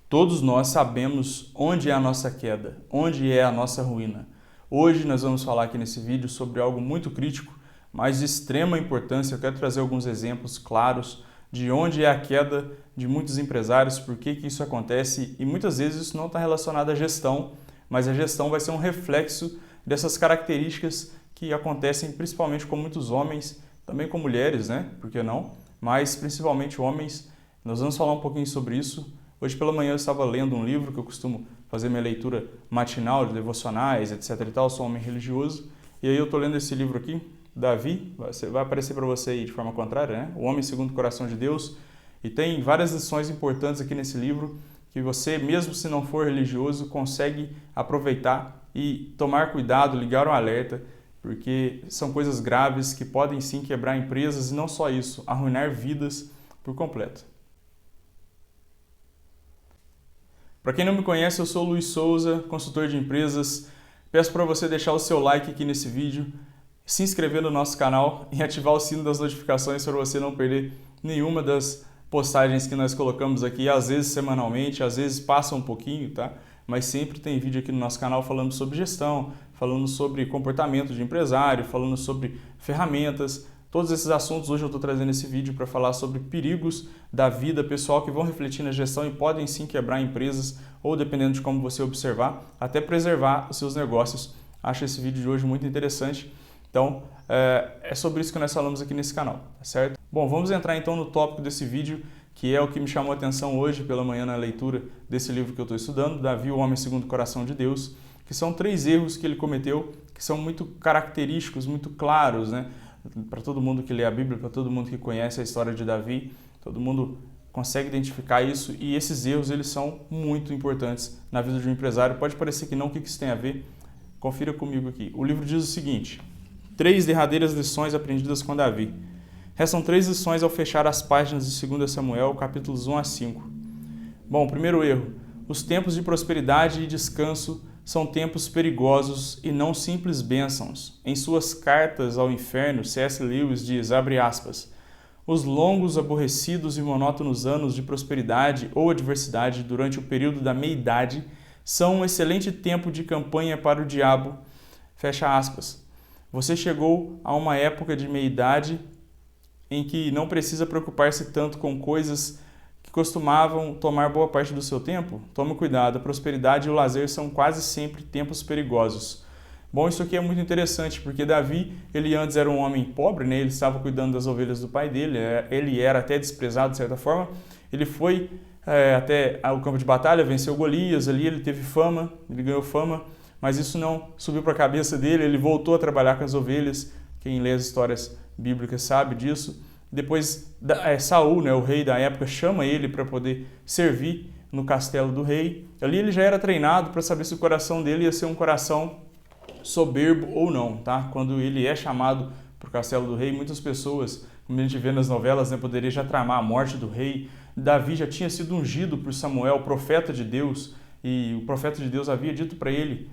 Todos nós sabemos onde é a nossa queda, onde é a nossa ruína. Hoje nós vamos falar aqui nesse vídeo sobre algo muito crítico, mas de extrema importância. Eu quero trazer alguns exemplos claros de onde é a queda de muitos empresários, por que isso acontece, e muitas vezes isso não está relacionado à gestão, mas a gestão vai ser um reflexo dessas características que acontecem principalmente com muitos homens, também com mulheres, né? Por que não? Mas principalmente homens. Nós vamos falar um pouquinho sobre isso. Hoje pela manhã eu estava lendo um livro, que eu costumo fazer minha leitura matinal de devocionais, etc e tal, sou um homem religioso, e aí eu estou lendo esse livro aqui, Davi, vai aparecer para você aí de forma contrária, né? O Homem Segundo o Coração de Deus, e tem várias lições importantes aqui nesse livro, que você, mesmo se não for religioso, consegue aproveitar e tomar cuidado, ligar um alerta, porque são coisas graves que podem sim quebrar empresas, e não só isso, arruinar vidas por completo. Para quem não me conhece, eu sou o Luiz Souza, consultor de empresas. Peço para você deixar o seu like aqui nesse vídeo, se inscrever no nosso canal e ativar o sino das notificações para você não perder nenhuma das postagens que nós colocamos aqui, às vezes semanalmente, às vezes passa um pouquinho, tá? Mas sempre tem vídeo aqui no nosso canal falando sobre gestão, falando sobre comportamento de empresário, falando sobre ferramentas. Todos esses assuntos hoje eu estou trazendo esse vídeo para falar sobre perigos da vida pessoal que vão refletir na gestão e podem sim quebrar empresas ou, dependendo de como você observar, até preservar os seus negócios. Acho esse vídeo de hoje muito interessante. Então, é sobre isso que nós falamos aqui nesse canal, tá certo? Bom, vamos entrar então no tópico desse vídeo, que é o que me chamou a atenção hoje pela manhã na leitura desse livro que eu estou estudando, Davi, o Homem Segundo o Coração de Deus, que são 3 erros que ele cometeu, que são muito característicos, muito claros, né? Para todo mundo que lê a Bíblia, para todo mundo que conhece a história de Davi, todo mundo consegue identificar isso, e esses erros eles são muito importantes na vida de um empresário. Pode parecer que não, o que isso tem a ver? Confira comigo aqui. O livro diz o seguinte: 3 derradeiras lições aprendidas com Davi. Restam 3 lições ao fechar as páginas de 2 Samuel, capítulos 1 a 5. Bom, primeiro erro: os tempos de prosperidade e descanso são tempos perigosos e não simples bênçãos. Em suas cartas ao inferno, C.S. Lewis diz, abre aspas, os longos, aborrecidos e monótonos anos de prosperidade ou adversidade durante o período da meia-idade são um excelente tempo de campanha para o diabo, fecha aspas. Você chegou a uma época de meia-idade em que não precisa preocupar-se tanto com coisas que costumavam tomar boa parte do seu tempo? Tome cuidado, a prosperidade e o lazer são quase sempre tempos perigosos. Bom, isso aqui é muito interessante, porque Davi, ele antes era um homem pobre, né? Ele estava cuidando das ovelhas do pai dele, ele era até desprezado de certa forma, ele foi até o campo de batalha, venceu Golias, ali ele teve fama, ele ganhou fama, mas isso não subiu para a cabeça dele, ele voltou a trabalhar com as ovelhas, quem lê as histórias bíblicas sabe disso. Depois, Saul, né, o rei da época, chama ele para poder servir no castelo do rei. Ali ele já era treinado para saber se o coração dele ia ser um coração soberbo ou não, tá? Quando ele é chamado para o castelo do rei, muitas pessoas, como a gente vê nas novelas, né, poderia já tramar a morte do rei. Davi já tinha sido ungido por Samuel, profeta de Deus, e o profeta de Deus havia dito para ele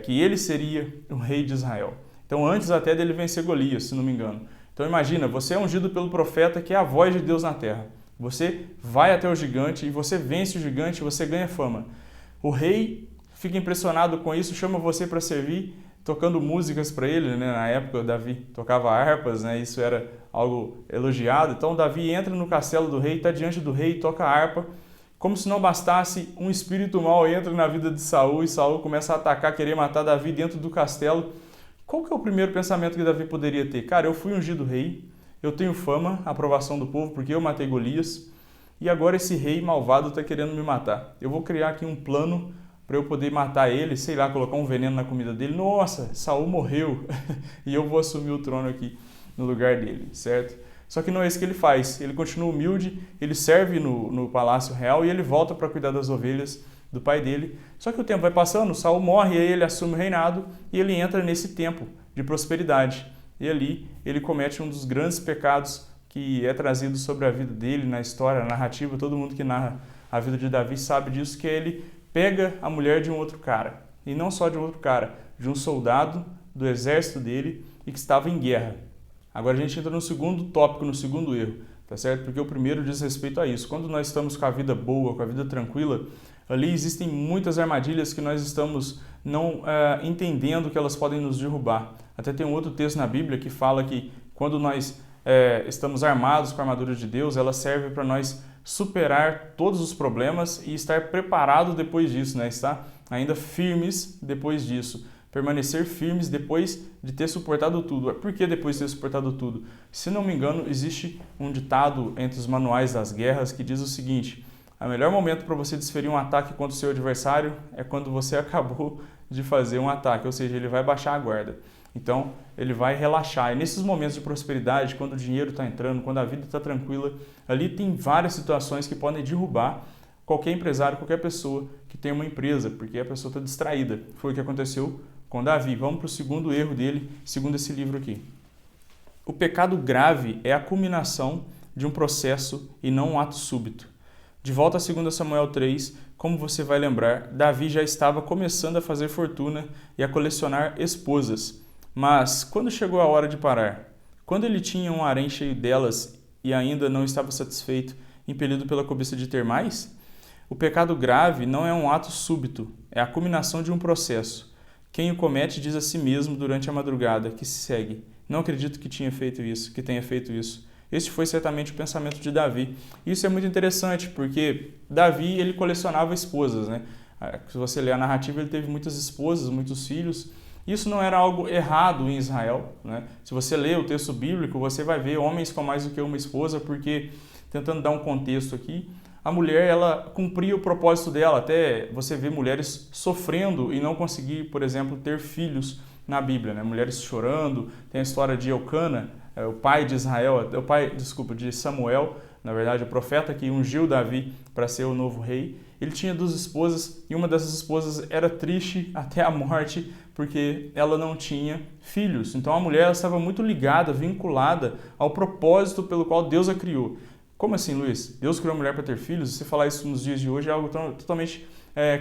que ele seria o rei de Israel. Então, antes até dele vencer Golias, se não me engano. Então imagina, você é ungido pelo profeta que é a voz de Deus na terra. Você vai até o gigante e você vence o gigante e você ganha fama. O rei fica impressionado com isso, chama você para servir, tocando músicas para ele, né? Na época Davi tocava harpas, né? Isso era algo elogiado. Então Davi entra no castelo do rei, está diante do rei, toca harpa. Como se não bastasse, um espírito mau entra na vida de Saul e Saul começa a atacar, querer matar Davi dentro do castelo. Qual que é o primeiro pensamento que Davi poderia ter? Cara, eu fui ungido rei, eu tenho fama, aprovação do povo, porque eu matei Golias, e agora esse rei malvado está querendo me matar. Eu vou criar aqui um plano para eu poder matar ele, sei lá, colocar um veneno na comida dele. Nossa, Saul morreu, e eu vou assumir o trono aqui no lugar dele, certo? Só que não é isso que ele faz, ele continua humilde, ele serve no palácio real e ele volta para cuidar das ovelhas do pai dele. Só que o tempo vai passando, Saul morre, e aí ele assume o reinado e ele entra nesse tempo de prosperidade. E ali ele comete um dos grandes pecados que é trazido sobre a vida dele, na história, na narrativa. Todo mundo que narra a vida de Davi sabe disso, que ele pega a mulher de um outro cara. E não só de um outro cara, de um soldado do exército dele e que estava em guerra. Agora a gente entra no segundo tópico, no segundo erro. tá certo? Porque o primeiro diz respeito a isso. Quando nós estamos com a vida boa, com a vida tranquila, ali existem muitas armadilhas que nós estamos não entendendo que elas podem nos derrubar. Até tem um outro texto na Bíblia que fala que quando nós estamos armados com a armadura de Deus, ela serve para nós superar todos os problemas e estar preparado depois disso, né? Estar ainda firmes depois disso. Permanecer firmes depois de ter suportado tudo. Por que depois de ter suportado tudo? Se não me engano, existe um ditado entre os manuais das guerras que diz o seguinte: o melhor momento para você desferir um ataque contra o seu adversário é quando você acabou de fazer um ataque, ou seja, ele vai baixar a guarda. Então, ele vai relaxar. E nesses momentos de prosperidade, quando o dinheiro está entrando, quando a vida está tranquila, ali tem várias situações que podem derrubar qualquer empresário, qualquer pessoa que tem uma empresa, porque a pessoa está distraída. Foi o que aconteceu com Davi. Vamos para o segundo erro dele, segundo esse livro aqui. O pecado grave é a culminação de um processo e não um ato súbito. De volta a 2 Samuel 3, como você vai lembrar, Davi já estava começando a fazer fortuna e a colecionar esposas. Mas quando chegou a hora de parar? Quando ele tinha um harém cheio delas e ainda não estava satisfeito, impelido pela cobiça de ter mais? O pecado grave não é um ato súbito, é a culminação de um processo. Quem o comete diz a si mesmo durante a madrugada que se segue: não acredito que tenha feito isso. Este foi certamente o pensamento de Davi. Isso é muito interessante, porque Davi ele colecionava esposas, né? Se você ler a narrativa, ele teve muitas esposas, muitos filhos. Isso não era algo errado em Israel, né? Se você ler o texto bíblico, você vai ver homens com mais do que uma esposa, porque, tentando dar um contexto aqui, a mulher ela cumpria o propósito dela. Até você vê mulheres sofrendo e não conseguir, por exemplo, ter filhos na Bíblia, né? Mulheres chorando. Tem a história de Elcana, o pai de Israel, de Samuel, na verdade, o profeta que ungiu Davi para ser o novo rei. Ele tinha 2 esposas e uma dessas esposas era triste até a morte porque ela não tinha filhos. Então a mulher ela estava muito ligada, vinculada ao propósito pelo qual Deus a criou. Como assim, Luiz? Deus criou a mulher para ter filhos? Se você falar isso nos dias de hoje é algo totalmente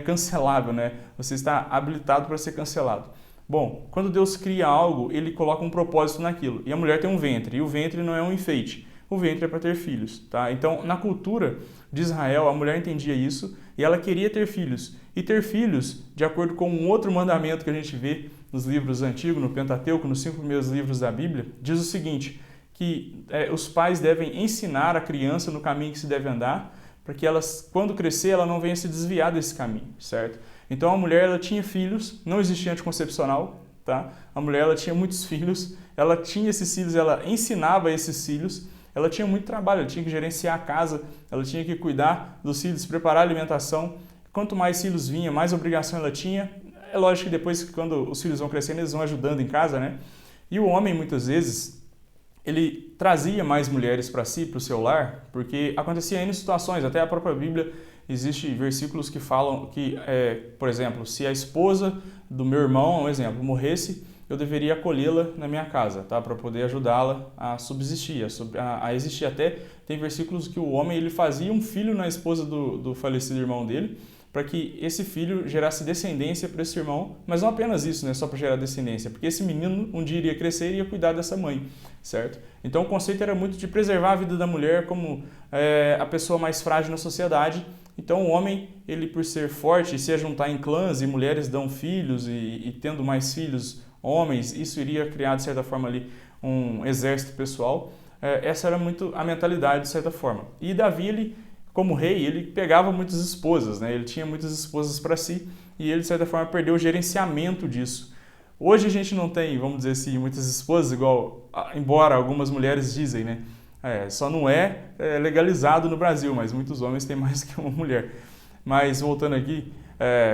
cancelável, né? Você está habilitado para ser cancelado. Bom, quando Deus cria algo, ele coloca um propósito naquilo. E a mulher tem um ventre, e o ventre não é um enfeite. O ventre é para ter filhos, tá? Então, na cultura de Israel, a mulher entendia isso e ela queria ter filhos. E ter filhos, de acordo com um outro mandamento que a gente vê nos livros antigos, no Pentateuco, nos 5 primeiros livros da Bíblia, diz o seguinte, que os pais devem ensinar a criança no caminho que se deve andar, para que elas, quando crescer, ela não venha se desviar desse caminho, certo? Então, a mulher ela tinha filhos, não existia anticoncepcional, tá? A mulher ela tinha muitos filhos, ela tinha esses filhos, ela ensinava esses filhos. Ela tinha muito trabalho, ela tinha que gerenciar a casa, ela tinha que cuidar dos filhos, preparar a alimentação. Quanto mais filhos vinha, mais obrigação ela tinha. É lógico que depois, quando os filhos vão crescendo, eles vão ajudando em casa, né? E o homem, muitas vezes, ele trazia mais mulheres para si, para o seu lar, porque acontecia em situações, até a própria Bíblia, existem versículos que falam que, por exemplo, se a esposa do meu irmão, um exemplo, morresse, eu deveria acolhê-la na minha casa, tá? Para poder ajudá-la a subsistir, a existir. Até tem versículos que o homem ele fazia um filho na esposa do falecido irmão dele, para que esse filho gerasse descendência para esse irmão, mas não apenas isso, né? Só para gerar descendência, porque esse menino um dia iria crescer e ia cuidar dessa mãe, certo? Então o conceito era muito de preservar a vida da mulher como a pessoa mais frágil na sociedade. Então o homem, ele por ser forte, se juntar em clãs e mulheres dão filhos e tendo mais filhos, homens, isso iria criar, de certa forma, ali um exército pessoal. Essa era muito a mentalidade, de certa forma. E Davi, ele, como rei, ele pegava muitas esposas, né? Ele tinha muitas esposas para si e ele, de certa forma, perdeu o gerenciamento disso. Hoje a gente não tem, vamos dizer assim, muitas esposas, embora algumas mulheres dizem, né? Só não é legalizado no Brasil, mas muitos homens têm mais que uma mulher. Mas, voltando aqui,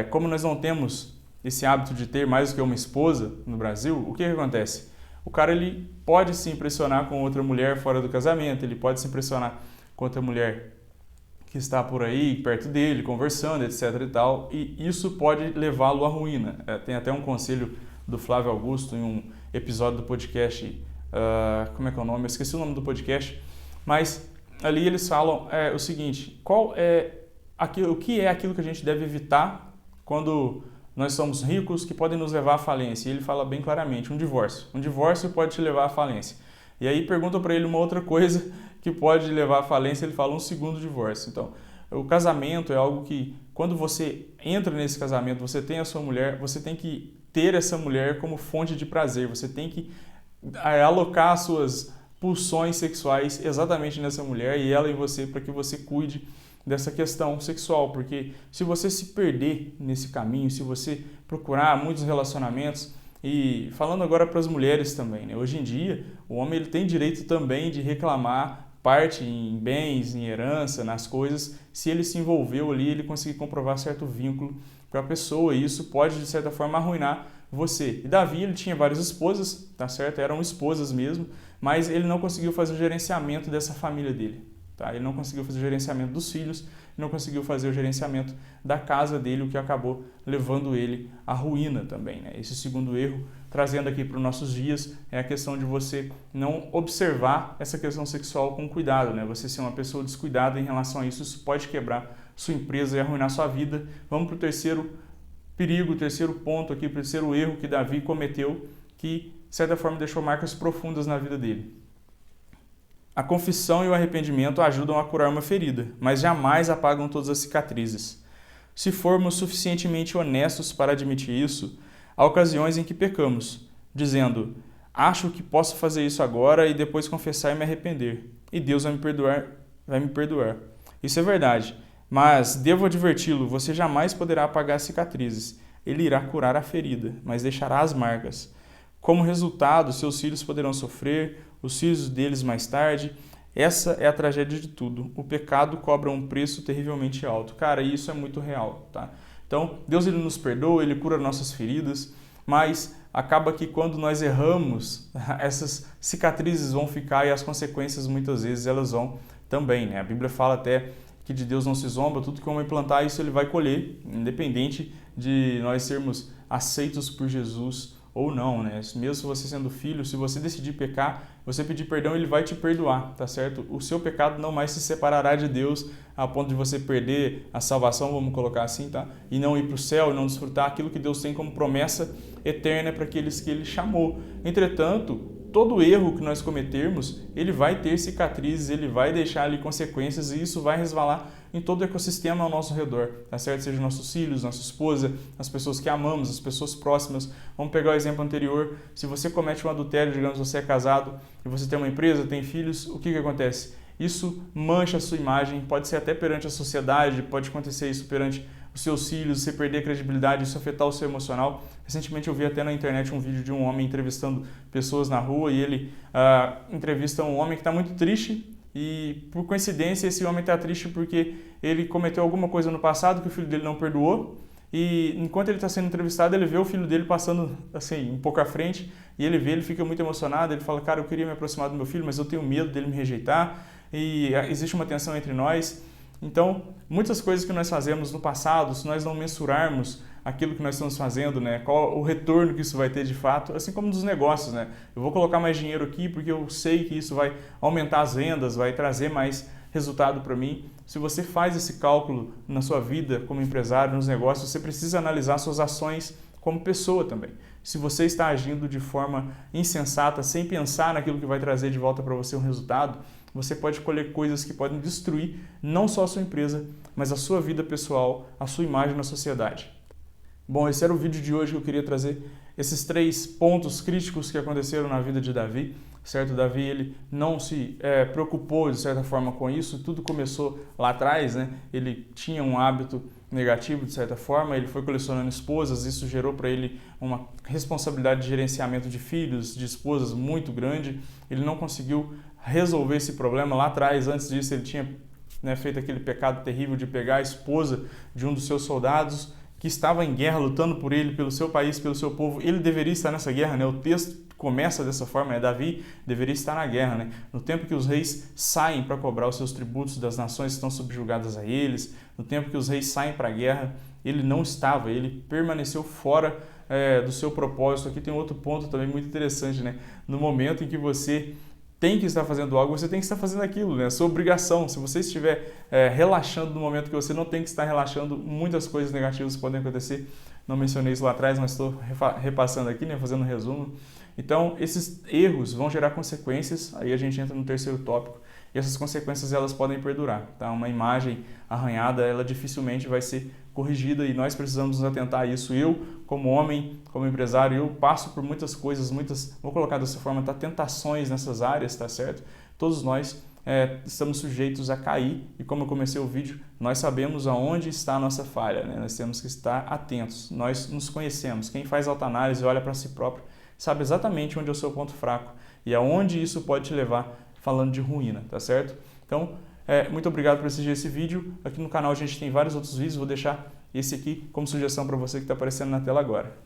como nós não temos esse hábito de ter mais do que uma esposa no Brasil, o que acontece? O cara ele pode se impressionar com outra mulher fora do casamento, ele pode se impressionar com outra mulher que está por aí, perto dele, conversando, etc. e tal, e isso pode levá-lo à ruína. Tem até um conselho do Flávio Augusto em um episódio do podcast, como é que é o nome? Eu esqueci o nome do podcast, mas ali eles falam o seguinte, o que é aquilo que a gente deve evitar quando nós somos ricos que podem nos levar à falência. E ele fala bem claramente, um divórcio. Um divórcio pode te levar à falência. E aí perguntam para ele uma outra coisa que pode levar à falência, ele fala um segundo divórcio. Então, o casamento é algo que, quando você entra nesse casamento, você tem a sua mulher, você tem que ter essa mulher como fonte de prazer, você tem que alocar as suas pulsões sexuais exatamente nessa mulher e ela em você, para que você cuide dessa questão sexual, porque se você se perder nesse caminho, se você procurar muitos relacionamentos, e falando agora para as mulheres também, né? Hoje em dia o homem ele tem direito também de reclamar parte em bens, em herança, nas coisas, se ele se envolveu ali, ele conseguir comprovar certo vínculo com a pessoa, e isso pode de certa forma arruinar você. E Davi, ele tinha várias esposas, tá certo? Eram esposas mesmo, mas ele não conseguiu fazer o gerenciamento dessa família dele. Tá? Ele não conseguiu fazer o gerenciamento dos filhos, não conseguiu fazer o gerenciamento da casa dele, o que acabou levando ele à ruína também, né? Esse segundo erro, trazendo aqui para os nossos dias, é a questão de você não observar essa questão sexual com cuidado, né? Você ser uma pessoa descuidada em relação a isso, isso pode quebrar sua empresa e arruinar sua vida. Vamos para o terceiro perigo, o terceiro ponto aqui, o terceiro erro que Davi cometeu, que de certa forma deixou marcas profundas na vida dele. A confissão e o arrependimento ajudam a curar uma ferida, mas jamais apagam todas as cicatrizes. Se formos suficientemente honestos para admitir isso, há ocasiões em que pecamos, dizendo: acho que posso fazer isso agora e depois confessar e me arrepender, e Deus vai me perdoar. Isso é verdade, mas devo adverti-lo, você jamais poderá apagar as cicatrizes. Ele irá curar a ferida, mas deixará as marcas. Como resultado, seus filhos poderão sofrer, os filhos deles mais tarde. Essa é a tragédia de tudo. O pecado cobra um preço terrivelmente alto. Cara, isso é muito real, tá? Então, Deus ele nos perdoa, ele cura nossas feridas, mas acaba que quando nós erramos, essas cicatrizes vão ficar e as consequências muitas vezes elas vão também, né? A Bíblia fala até que de Deus não se zomba, tudo que o homem plantar, isso ele vai colher, independente de nós sermos aceitos por Jesus ou não, né? Mesmo você sendo filho, se você decidir pecar, você pedir perdão, ele vai te perdoar, tá certo? O seu pecado não mais se separará de Deus a ponto de você perder a salvação, vamos colocar assim, tá? E não ir para o céu, e não desfrutar aquilo que Deus tem como promessa eterna para aqueles que ele chamou. Entretanto, todo erro que nós cometermos, ele vai ter cicatrizes, ele vai deixar ali consequências e isso vai resvalar em todo o ecossistema ao nosso redor, tá certo? Seja nossos filhos, nossa esposa, as pessoas que amamos, as pessoas próximas. Vamos pegar o exemplo anterior. Se você comete um adultério, digamos, você é casado e você tem uma empresa, tem filhos, o que acontece? Isso mancha a sua imagem, pode ser até perante a sociedade, pode acontecer isso perante os seus filhos, você perder a credibilidade, isso afetar o seu emocional. Recentemente eu vi até na internet um vídeo de um homem entrevistando pessoas na rua e ele entrevista um homem que está muito triste e, por coincidência, esse homem está triste porque ele cometeu alguma coisa no passado que o filho dele não perdoou e, enquanto ele está sendo entrevistado, ele vê o filho dele passando assim, um pouco à frente e ele fica muito emocionado, ele fala: cara, eu queria me aproximar do meu filho, mas eu tenho medo dele me rejeitar e existe uma tensão entre nós. Então, muitas coisas que nós fazemos no passado, se nós não mensurarmos aquilo que nós estamos fazendo, né, qual o retorno que isso vai ter de fato, assim como dos negócios, né? Eu vou colocar mais dinheiro aqui porque eu sei que isso vai aumentar as vendas, vai trazer mais resultado para mim. Se você faz esse cálculo na sua vida como empresário, nos negócios, você precisa analisar suas ações como pessoa também. Se você está agindo de forma insensata, sem pensar naquilo que vai trazer de volta para você um resultado, você pode colher coisas que podem destruir não só a sua empresa, mas a sua vida pessoal, a sua imagem na sociedade. Bom, esse era o vídeo de hoje que eu queria trazer esses 3 pontos críticos que aconteceram na vida de Davi, certo? Davi, ele não se preocupou de certa forma com isso, tudo começou lá atrás, né? Ele tinha um hábito negativo de certa forma, ele foi colecionando esposas, isso gerou para ele uma responsabilidade de gerenciamento de filhos, de esposas muito grande, ele não conseguiu resolver esse problema lá atrás. Antes disso ele tinha feito aquele pecado terrível de pegar a esposa de um dos seus soldados que estava em guerra, lutando por ele, pelo seu país, pelo seu povo. Ele deveria estar nessa guerra, né? O texto começa dessa forma, né? Davi deveria estar na guerra, né? No tempo que os reis saem para cobrar os seus tributos das nações que estão subjugadas a eles, no tempo que os reis saem para a guerra, ele não estava, ele permaneceu fora do seu propósito. Aqui tem outro ponto também muito interessante, né? No momento em que você tem que estar fazendo algo, você tem que estar fazendo aquilo, né? A sua obrigação. Se você estiver relaxando no momento que você não tem que estar relaxando, muitas coisas negativas podem acontecer. Não mencionei isso lá atrás, mas estou repassando aqui, né? Fazendo um resumo. Então, esses erros vão gerar consequências, aí a gente entra no terceiro tópico, e essas consequências elas podem perdurar, tá? Uma imagem arranhada, ela dificilmente vai ser corrigida e nós precisamos nos atentar a isso. Eu, como homem, como empresário, eu passo por muitas coisas, vou colocar dessa forma, tá? Tentações nessas áreas, tá certo? Todos nós estamos sujeitos a cair e como eu comecei o vídeo, nós sabemos aonde está a nossa falha, né? Nós temos que estar atentos, nós nos conhecemos. Quem faz autoanálise, olha para si próprio, sabe exatamente onde é o seu ponto fraco e aonde isso pode te levar falando de ruína, tá certo? Então, muito obrigado por assistir esse vídeo. Aqui no canal a gente tem vários outros vídeos, vou deixar esse aqui como sugestão para você que está aparecendo na tela agora.